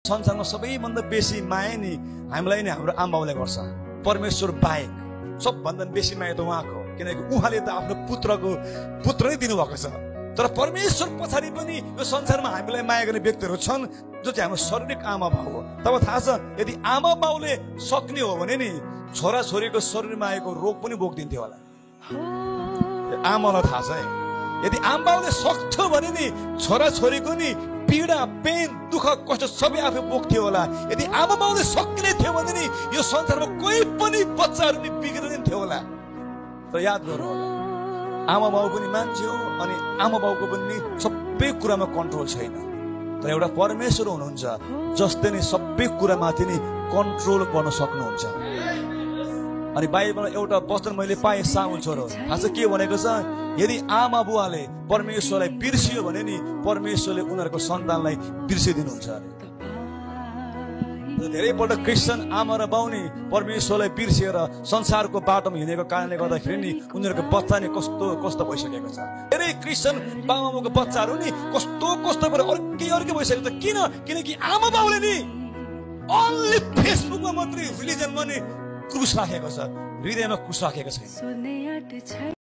संसारमा सबैभन्दा बेसी माया नि हामीलाई नै हाम्रो आमाबाउले गर्छ। परमेश्वर बाहेक सबभन्दा बेसी माया त उहाँको, किनकि उहाँले त आफ्नो पुत्र नै दिनुभएको छ। तर परमेश्वर पछाडि पनि यो संसारमा हामीलाई माया गर्ने व्यक्तिहरू छन् जो चाहिँ हाम्रो शारीरिक आमा बाउ हो। तब थाहा छ, यदि आमा बाउले सक्ने हो भने नि छोरा छोरीको शरीरमा आएको रोग पनि बोकिदिन्थ्यो होला। आमालाई थाहा छ है, यदि आमा बाउले सक्छ भने नि छोरा छोरीको नि पीडा पेन दुःख कष्ट सबै आफै बोक्थ्यो होला। यदि आमा बाउले सक्ने थियो भने नि यो संसारमा कोही पनि बच्चाहरू नि बिग्रिँदैन थियो होला। तर याद गर्नु होला, आमा बाउ पनि मान्छे हो अनि आमा बाउको पनि सबै कुरामा कन्ट्रोल छैन। तर एउटा परमेश्वर हुनुहुन्छ जसले नै सबै कुरामाथि नि कन्ट्रोल गर्न सक्नुहुन्छ। अनि बाइबलमा एउटा वचन मैले पाएँ, साउल छोरो थाहा छ के भनेको छ, यदि आमा बुवाले परमेश्वरलाई बिर्सियो भने नि परमेश्वरले उनीहरूको सन्तानलाई बिर्सिदिनुहुन्छ अरे। धेरैपल्ट क्रिस्चियन आमा र बाउ नि परमेश्वरलाई बिर्सिएर संसारको बाटोमा हिँडेको कारणले गर्दाखेरि नि उनीहरूको बच्चा नि कस्तो भइसकेको छ। धेरै क्रिस्चियन बाबुआमाको बच्चाहरू नि कस्तो भएर अर्कै भइसकेको छ। किनकि आमा बाउले नि ओन्ली फेसबुकमा मात्रै रिलिजनमा नि क्रुस राखेको छ, हृदयमा क्रुस राखेको छैन।